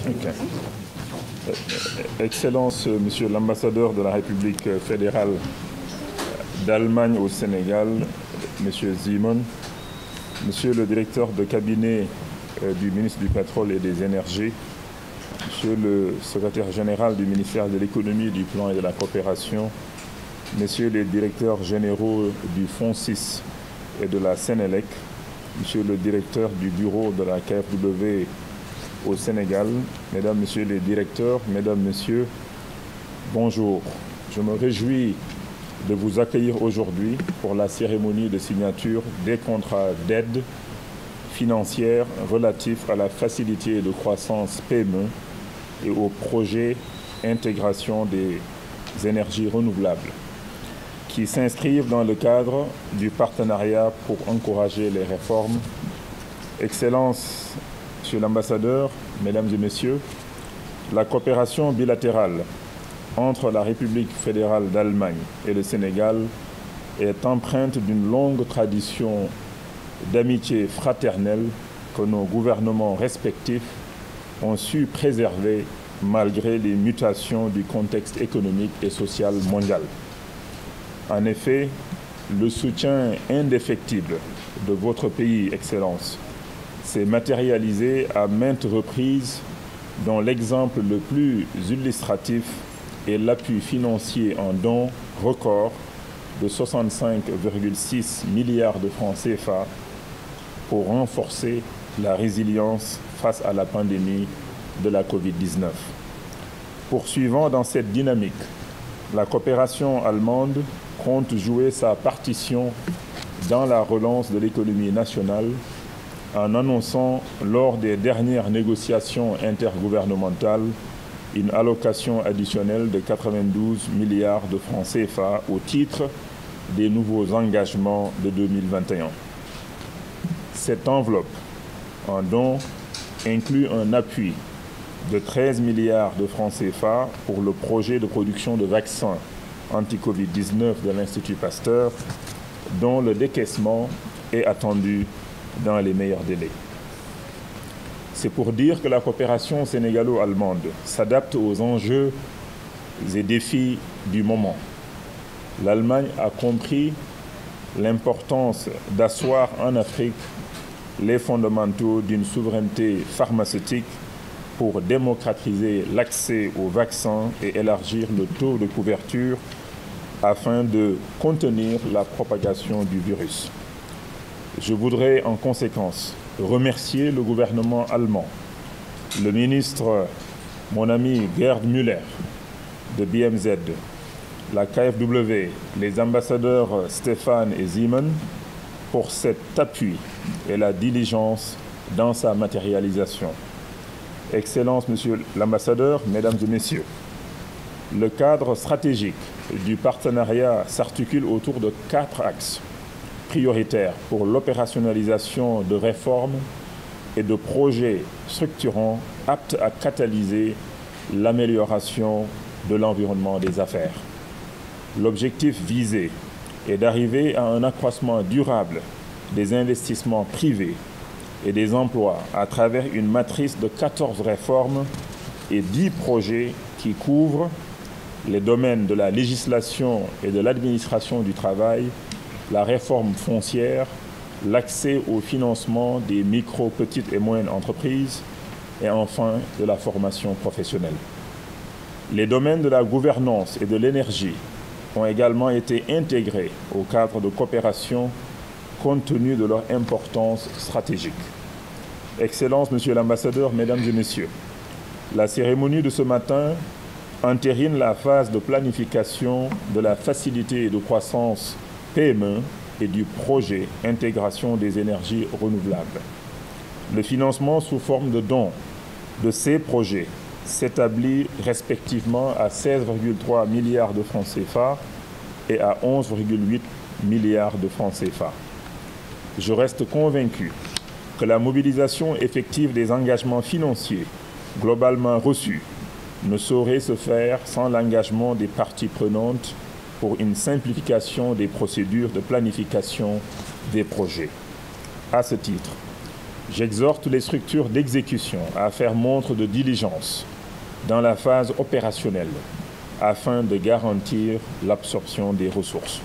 Okay. Excellence, Monsieur l'ambassadeur de la République fédérale d'Allemagne au Sénégal, Monsieur Simon, Monsieur le directeur de cabinet du ministre du Pétrole et des Énergies, Monsieur le secrétaire général du ministère de l'Économie, du Plan et de la Coopération, Messieurs les directeurs généraux du Fonds 6 et de la Sénélec, Monsieur le directeur du bureau de la KfW au Sénégal, Mesdames, Messieurs les directeurs, Mesdames, Messieurs, bonjour. Je me réjouis de vous accueillir aujourd'hui pour la cérémonie de signature des contrats d'aide financière relatifs à la facilité de croissance PME et au projet intégration des énergies renouvelables qui s'inscrivent dans le cadre du partenariat pour encourager les réformes. Excellence, Monsieur l'ambassadeur, Mesdames et Messieurs, la coopération bilatérale entre la République fédérale d'Allemagne et le Sénégal est empreinte d'une longue tradition d'amitié fraternelle que nos gouvernements respectifs ont su préserver malgré les mutations du contexte économique et social mondial. En effet, le soutien indéfectible de votre pays, Excellence, s'est matérialisé à maintes reprises, dont l'exemple le plus illustratif est l'appui financier en dons record de 65,6 milliards de francs CFA pour renforcer la résilience face à la pandémie de la Covid-19. Poursuivant dans cette dynamique, la coopération allemande compte jouer sa partition dans la relance de l'économie nationale en annonçant lors des dernières négociations intergouvernementales une allocation additionnelle de 92 milliards de francs CFA au titre des nouveaux engagements de 2021. Cette enveloppe en dons inclut un appui de 13 milliards de francs CFA pour le projet de production de vaccins anti-Covid-19 de l'Institut Pasteur, dont le décaissement est attendu dans les meilleurs délais. C'est pour dire que la coopération sénégalo-allemande s'adapte aux enjeux et défis du moment. L'Allemagne a compris l'importance d'asseoir en Afrique les fondamentaux d'une souveraineté pharmaceutique pour démocratiser l'accès aux vaccins et élargir le taux de couverture afin de contenir la propagation du virus. Je voudrais en conséquence remercier le gouvernement allemand, le ministre, mon ami Gerd Müller de BMZ, la KfW, les ambassadeurs Stéphane et Simon pour cet appui et la diligence dans sa matérialisation. Excellence, Monsieur l'ambassadeur, Mesdames et Messieurs, le cadre stratégique du partenariat s'articule autour de 4 axes prioritaires pour l'opérationnalisation de réformes et de projets structurants aptes à catalyser l'amélioration de l'environnement des affaires. L'objectif visé est d'arriver à un accroissement durable des investissements privés et des emplois à travers une matrice de 14 réformes et 10 projets qui couvrent les domaines de la législation et de l'administration du travail, la réforme foncière, l'accès au financement des micro, petites et moyennes entreprises et enfin de la formation professionnelle. Les domaines de la gouvernance et de l'énergie ont également été intégrés au cadre de coopération compte tenu de leur importance stratégique. Excellence, Monsieur l'ambassadeur, Mesdames et Messieurs, la cérémonie de ce matin entérine la phase de planification de la facilité de croissance PME et du projet intégration des énergies renouvelables. Le financement sous forme de dons de ces projets s'établit respectivement à 16,3 milliards de francs CFA et à 11,8 milliards de francs CFA. Je reste convaincu que la mobilisation effective des engagements financiers globalement reçus ne saurait se faire sans l'engagement des parties prenantes pour une simplification des procédures de planification des projets. À ce titre, J'exhorte les structures d'exécution à faire montre de diligence dans la phase opérationnelle afin de garantir l'absorption des ressources.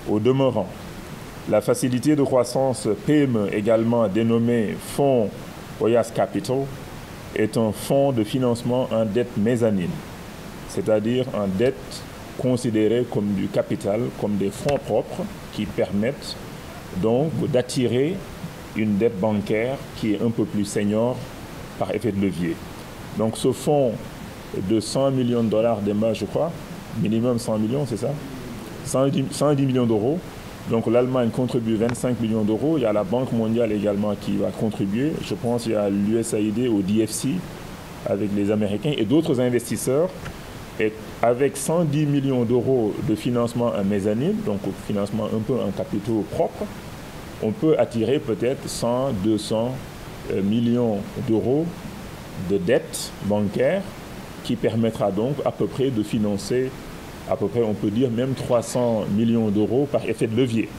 Au demeurant, la facilité de croissance PME, également dénommée Fonds Oyas Capital, est un fonds de financement en dette mezzanine, c'est-à-dire en dette considérée comme du capital, comme des fonds propres qui permettent donc d'attirer une dette bancaire qui est un peu plus senior par effet de levier. Donc ce fonds de 100 millions de dollars d'EMA, je crois, minimum 100 millions, c'est ça? 110 millions d'euros. Donc l'Allemagne contribue 25 millions d'euros. Il y a la Banque mondiale également qui va contribuer. Je pense qu'il y a l'USAID au DFC avec les Américains et d'autres investisseurs. Et avec 110 millions d'euros de financement en mezzanine, donc financement un peu en capitaux propres, on peut attirer peut-être 100, 200 millions d'euros de dettes bancaires qui permettra donc à peu près de financer, à peu près on peut dire même 300 millions d'euros par effet de levier.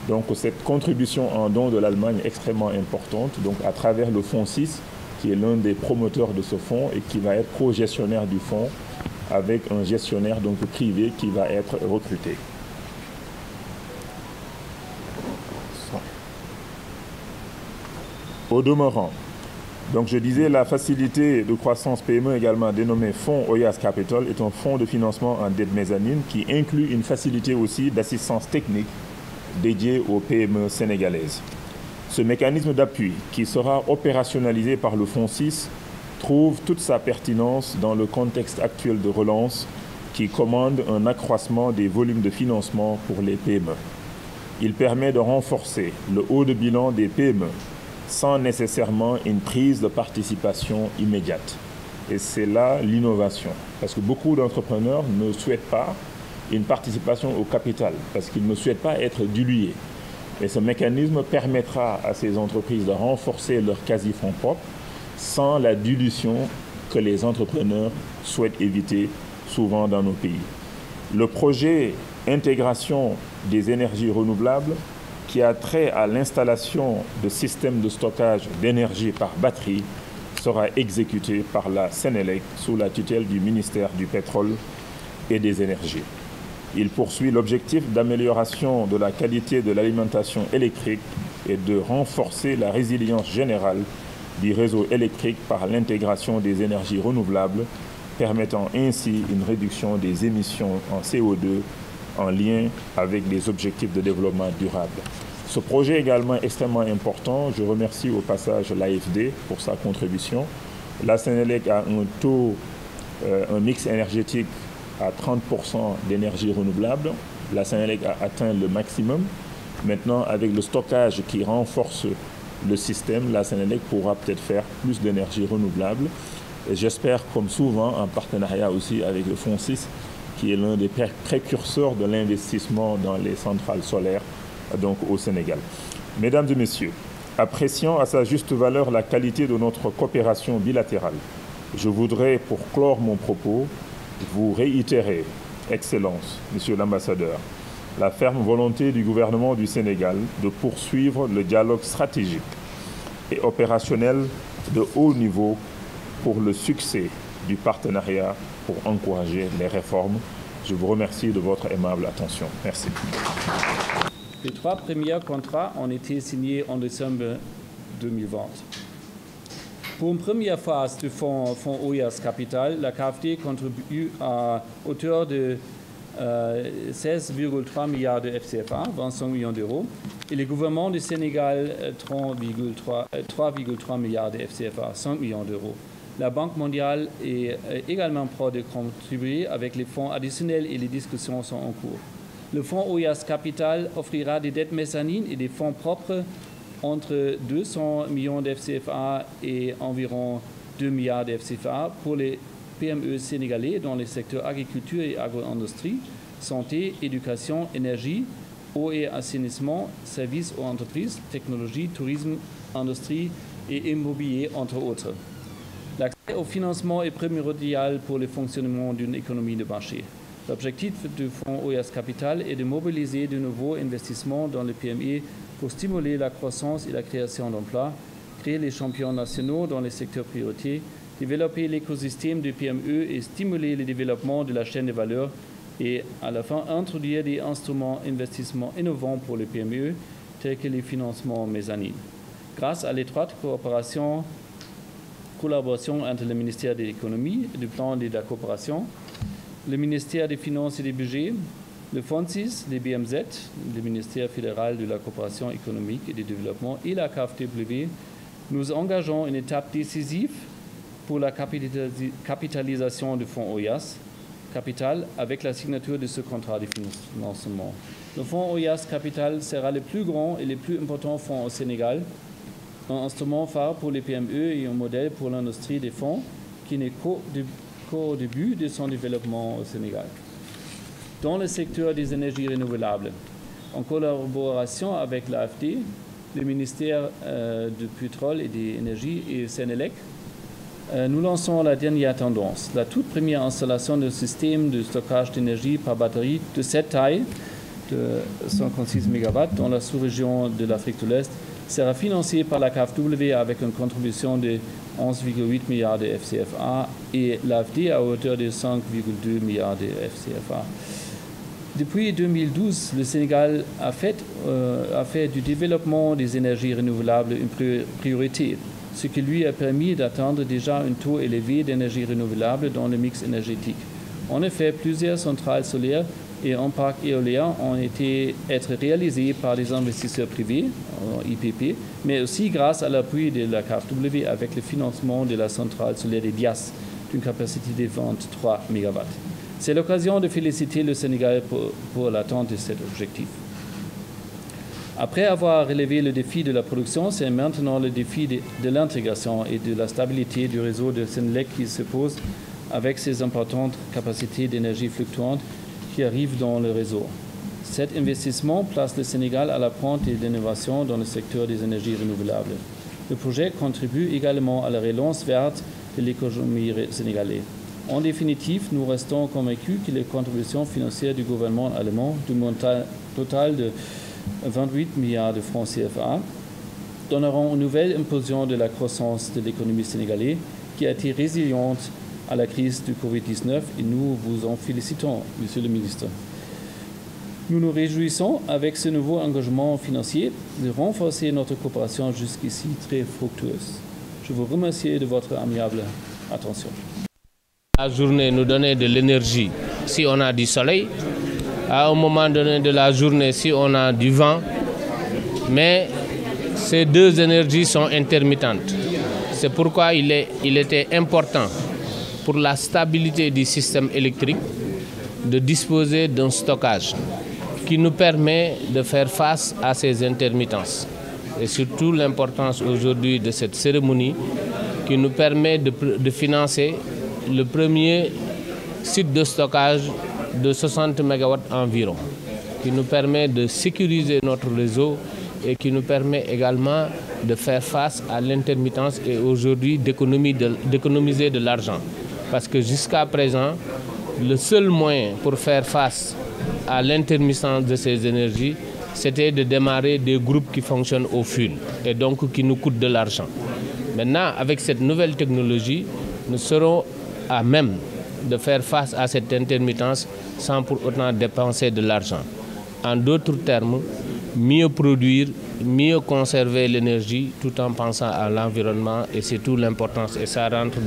Donc cette contribution en don de l'Allemagne est extrêmement importante, donc à travers le fonds 6, qui est l'un des promoteurs de ce fonds et qui va être co-gestionnaire du fonds avec un gestionnaire donc privé qui va être recruté. Au demeurant, donc je disais, la facilité de croissance PME, également dénommée Fonds Oyas Capital, est un fonds de financement en dette mezzanine qui inclut une facilité aussi d'assistance technique dédiée aux PME sénégalaises. Ce mécanisme d'appui, qui sera opérationnalisé par le Fonds 6, trouve toute sa pertinence dans le contexte actuel de relance qui commande un accroissement des volumes de financement pour les PME. Il permet de renforcer le haut de bilan des PME sans nécessairement une prise de participation immédiate. Et c'est là l'innovation, parce que beaucoup d'entrepreneurs ne souhaitent pas une participation au capital, parce qu'ils ne souhaitent pas être dilués. Et ce mécanisme permettra à ces entreprises de renforcer leur quasi-fonds propres sans la dilution que les entrepreneurs souhaitent éviter souvent dans nos pays. Le projet Intégration des énergies renouvelables, qui a trait à l'installation de systèmes de stockage d'énergie par batterie, sera exécuté par la Sénélec sous la tutelle du ministère du Pétrole et des Énergies. Il poursuit l'objectif d'amélioration de la qualité de l'alimentation électrique et de renforcer la résilience générale du réseau électrique par l'intégration des énergies renouvelables, permettant ainsi une réduction des émissions en CO2 en lien avec les objectifs de développement durable. Ce projet est également extrêmement important. Je remercie au passage l'AFD pour sa contribution. La Sénélec a un mix énergétique à 30% d'énergie renouvelable. La Sénélec a atteint le maximum. Maintenant, avec le stockage qui renforce le système, la Sénélec pourra peut-être faire plus d'énergie renouvelable. Et j'espère, comme souvent, en partenariat aussi avec le Fonds 6, qui est l'un des précurseurs de l'investissement dans les centrales solaires donc au Sénégal. Mesdames et messieurs, appréciant à sa juste valeur la qualité de notre coopération bilatérale, je voudrais, pour clore mon propos, vous réitérer, Excellence, Monsieur l'ambassadeur, la ferme volonté du gouvernement du Sénégal de poursuivre le dialogue stratégique et opérationnel de haut niveau pour le succès du partenariat pour encourager les réformes. Je vous remercie de votre aimable attention. Merci. Les 3 premiers contrats ont été signés en décembre 2020. Pour une première phase du fonds Oyas Capital, la KfD contribue à hauteur de 16,3 milliards de FCFA, 25 millions d'euros, et le gouvernement du Sénégal 3,3 milliards de FCFA, 5 millions d'euros. La Banque mondiale est également prête de contribuer avec les fonds additionnels et les discussions sont en cours. Le fonds Oyas Capital offrira des dettes mezzanines et des fonds propres entre 200 millions de FCFA et environ 2 milliards de FCFA pour les PME sénégalais dans les secteurs agriculture et agro-industrie, santé, éducation, énergie, eau et assainissement, services aux entreprises, technologie, tourisme, industrie et immobilier, entre autres. L'accès au financement est primordial pour le fonctionnement d'une économie de marché. L'objectif du fonds OIAS Capital est de mobiliser de nouveaux investissements dans le PME pour stimuler la croissance et la création d'emplois, créer les champions nationaux dans les secteurs prioritaires, développer l'écosystème du PME et stimuler le développement de la chaîne de valeur et à la fin introduire des instruments d'investissement innovants pour les PME tels que les financements mezzanines. Grâce à l'étroite collaboration entre le ministère de l'Économie et du plan de la coopération, le ministère des Finances et des Budgets, le FONSIS, les BMZ, le ministère fédéral de la coopération économique et du développement et la KfW, nous engageons une étape décisive pour la capitalisation du fonds OIAS Capital avec la signature de ce contrat de financement. Le fonds OIAS Capital sera le plus grand et le plus important fonds au Sénégal, un instrument phare pour les PME et un modèle pour l'industrie des fonds qui n'est qu'au début de son développement au Sénégal. Dans le secteur des énergies renouvelables, en collaboration avec l'AFD, le ministère du pétrole et des énergies et Sénélec, nous lançons la dernière tendance. La toute première installation de système de stockage d'énergie par batterie de cette taille, de 56 MW, dans la sous-région de l'Afrique de l'Est, sera financée par la KfW avec une contribution de 11,8 milliards de FCFA et l'AFD à hauteur de 5,2 milliards de FCFA. Depuis 2012, le Sénégal a fait du développement des énergies renouvelables une priorité, ce qui lui a permis d'atteindre déjà un taux élevé d'énergie renouvelable dans le mix énergétique. En effet, plusieurs centrales solaires et un parc éolien ont été réalisés par des investisseurs privés, IPP, mais aussi grâce à l'appui de la KfW avec le financement de la centrale solaire de Dias, d'une capacité de 23 MW. C'est l'occasion de féliciter le Sénégal pour l'atteinte de cet objectif. Après avoir relevé le défi de la production, c'est maintenant le défi de l'intégration et de la stabilité du réseau de Sénélec qui se pose avec ses importantes capacités d'énergie fluctuante qui arrivent dans le réseau. Cet investissement place le Sénégal à la pointe de l'innovation dans le secteur des énergies renouvelables. Le projet contribue également à la relance verte de l'économie sénégalaise. En définitive, nous restons convaincus que les contributions financières du gouvernement allemand, du montant total de 28 milliards de francs CFA, donneront une nouvelle impulsion de la croissance de l'économie sénégalaise qui a été résiliente à la crise du Covid-19 et nous vous en félicitons, Monsieur le ministre. Nous nous réjouissons avec ce nouveau engagement financier de renforcer notre coopération jusqu'ici très fructueuse. Je vous remercie de votre amiable attention. La journée nous donnait de l'énergie si on a du soleil, à un moment donné de la journée si on a du vent, mais ces deux énergies sont intermittentes. C'est pourquoi il était important pour la stabilité du système électrique de disposer d'un stockage qui nous permet de faire face à ces intermittences. Et surtout l'importance aujourd'hui de cette cérémonie qui nous permet de financer le premier site de stockage de 60 MW environ, qui nous permet de sécuriser notre réseau et qui nous permet également de faire face à l'intermittence et aujourd'hui d'économiser de l'argent. Parce que jusqu'à présent, le seul moyen pour faire face à l'intermittence de ces énergies, c'était de démarrer des groupes qui fonctionnent au fil et donc qui nous coûtent de l'argent. Maintenant, avec cette nouvelle technologie, nous serons à même de faire face à cette intermittence sans pour autant dépenser de l'argent. En d'autres termes, mieux produire, mieux conserver l'énergie tout en pensant à l'environnement et c'est tout l'importance. Et ça rentre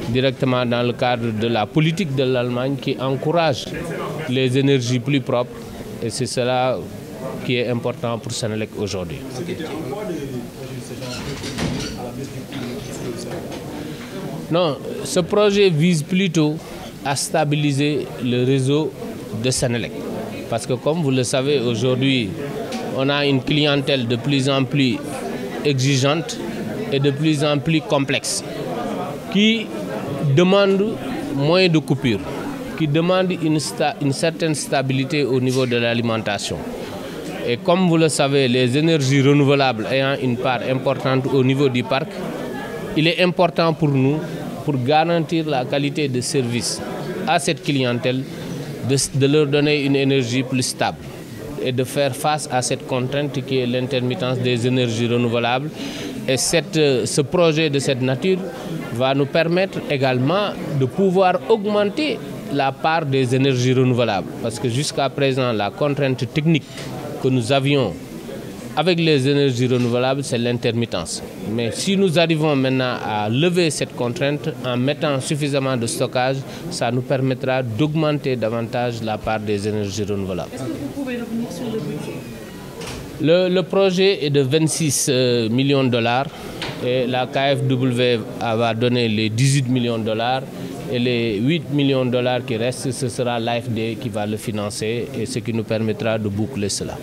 directement dans le cadre de la politique de l'Allemagne qui encourage les énergies plus propres et c'est cela qui est important pour Sénélec aujourd'hui. Non, ce projet vise plutôt à stabiliser le réseau de Sénélec. Parce que comme vous le savez, aujourd'hui, on a une clientèle de plus en plus exigeante et de plus en plus complexe, qui demande moins de coupures, qui demande une certaine stabilité au niveau de l'alimentation. Et comme vous le savez, les énergies renouvelables ayant une part importante au niveau du parc, il est important pour nous, pour garantir la qualité de service à cette clientèle, de leur donner une énergie plus stable et de faire face à cette contrainte qui est l'intermittence des énergies renouvelables. Et ce projet de cette nature va nous permettre également de pouvoir augmenter la part des énergies renouvelables. Parce que jusqu'à présent, la contrainte technique que nous avions avec les énergies renouvelables, c'est l'intermittence. Mais si nous arrivons maintenant à lever cette contrainte en mettant suffisamment de stockage, ça nous permettra d'augmenter davantage la part des énergies renouvelables. Est-ce que vous pouvez revenir sur le budget? Le projet est de 26 millions de dollars et la KfW va donner les 18 millions de dollars et les 8 millions de dollars qui restent, ce sera l'AFD qui va le financer et ce qui nous permettra de boucler cela.